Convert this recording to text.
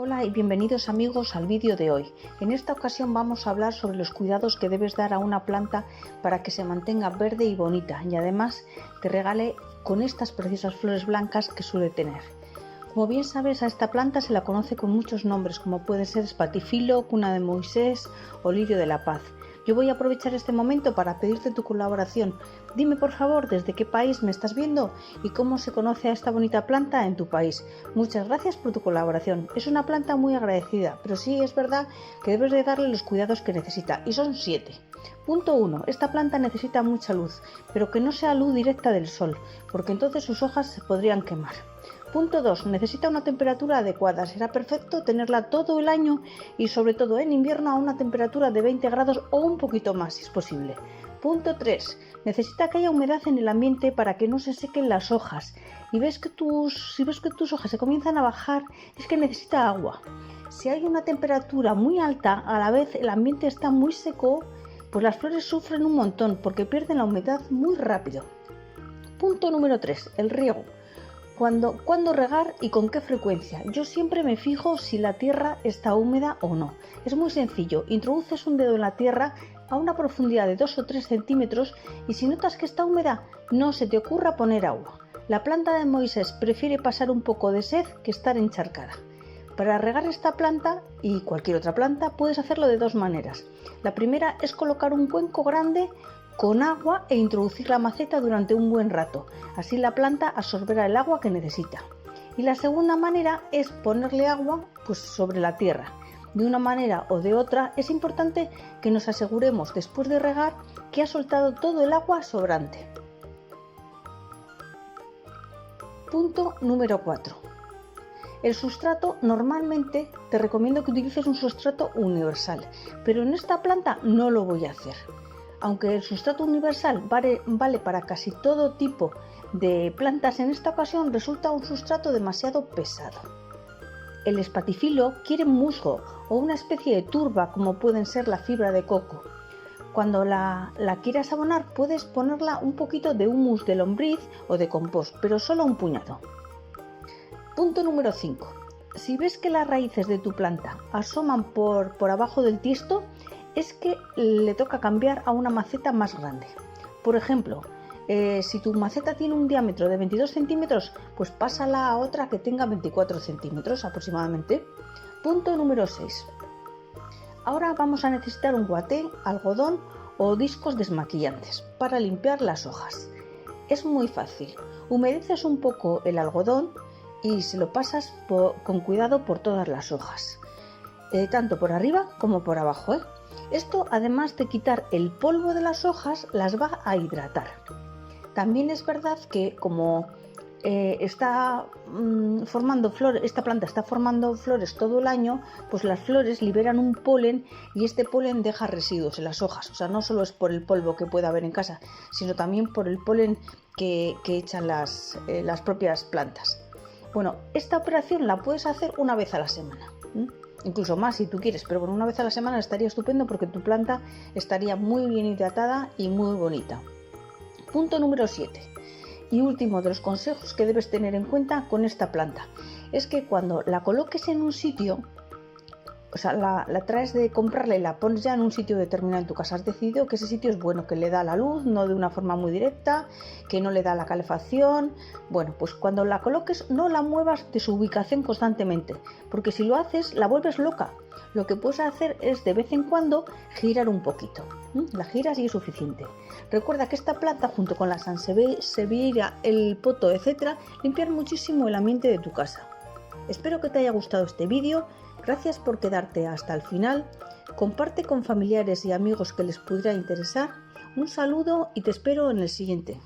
Hola y bienvenidos amigos al vídeo de hoy. En esta ocasión vamos a hablar sobre los cuidados que debes dar a una planta para que se mantenga verde y bonita y además te regale con estas preciosas flores blancas que suele tener. Como bien sabes, a esta planta se la conoce con muchos nombres como puede ser espatifilo, cuna de Moisés o lirio de la paz. Yo voy a aprovechar este momento para pedirte tu colaboración. Dime por favor desde qué país me estás viendo y cómo se conoce a esta bonita planta en tu país. Muchas gracias por tu colaboración. Es una planta muy agradecida, pero sí es verdad que debes de darle los cuidados que necesita y son 7. Punto 1. Esta planta necesita mucha luz, pero que no sea luz directa del sol, porque entonces sus hojas se podrían quemar. Punto 2. Necesita una temperatura adecuada. Será perfecto tenerla todo el año y sobre todo en invierno a una temperatura de 20 grados o un poquito más si es posible. Punto 3. Necesita que haya humedad en el ambiente para que no se sequen las hojas. Y si ves que tus hojas se comienzan a bajar, es que necesita agua. Si hay una temperatura muy alta, a la vez el ambiente está muy seco, pues las flores sufren un montón porque pierden la humedad muy rápido. Punto número 3. El riego. ¿Cuándo regar y con qué frecuencia? Yo siempre me fijo si la tierra está húmeda o no. Es muy sencillo, introduces un dedo en la tierra a una profundidad de 2 o 3 centímetros y si notas que está húmeda, no se te ocurra poner agua. La planta de Moisés prefiere pasar un poco de sed que estar encharcada. Para regar esta planta y cualquier otra planta puedes hacerlo de dos maneras. La primera es colocar un cuenco grande con agua e introducir la maceta durante un buen rato, así la planta absorberá el agua que necesita. Y la segunda manera es ponerle agua sobre la tierra. De una manera o de otra es importante que nos aseguremos después de regar que ha soltado todo el agua sobrante. Punto número 4. El sustrato, normalmente te recomiendo que utilices un sustrato universal, pero en esta planta no lo voy a hacer. Aunque el sustrato universal vale para casi todo tipo de plantas, en esta ocasión resulta un sustrato demasiado pesado. El espatifilo quiere musgo o una especie de turba como pueden ser la fibra de coco. Cuando la quieras abonar puedes ponerla un poquito de humus de lombriz o de compost, pero solo un puñado. Punto número 5. Si ves que las raíces de tu planta asoman por abajo del tiesto, es que le toca cambiar a una maceta más grande. Por ejemplo, si tu maceta tiene un diámetro de 22 centímetros, pues pásala a otra que tenga 24 centímetros aproximadamente. Punto número 6. Ahora vamos a necesitar un guaté, algodón o discos desmaquillantes para limpiar las hojas. Es muy fácil. Humedeces un poco el algodón y se lo pasas con cuidado por todas las hojas, tanto por arriba como por abajo. Esto, además de quitar el polvo de las hojas, las va a hidratar. También es verdad que como esta planta está formando flores todo el año, pues las flores liberan un polen y este polen deja residuos en las hojas. O sea, no solo es por el polvo que pueda haber en casa, sino también por el polen que echan las propias plantas. Bueno, esta operación la puedes hacer una vez a la semana. Incluso más si tú quieres, pero bueno, una vez a la semana estaría estupendo porque tu planta estaría muy bien hidratada y muy bonita. Punto número 7 y último de los consejos que debes tener en cuenta con esta planta es que cuando la coloques en un sitio, o sea, la traes de comprarla y la pones ya en un sitio determinado en tu casa, has decidido que ese sitio es bueno, que le da la luz, no de una forma muy directa, que no le da la calefacción. Bueno, pues cuando la coloques no la muevas de su ubicación constantemente, porque si lo haces la vuelves loca. Lo que puedes hacer es de vez en cuando girar un poquito. La giras y es suficiente. Recuerda que esta planta junto con la sansevieria, el poto, etc., limpian muchísimo el ambiente de tu casa. Espero que te haya gustado este vídeo. Gracias por quedarte hasta el final. Comparte con familiares y amigos que les pudiera interesar. Un saludo y te espero en el siguiente.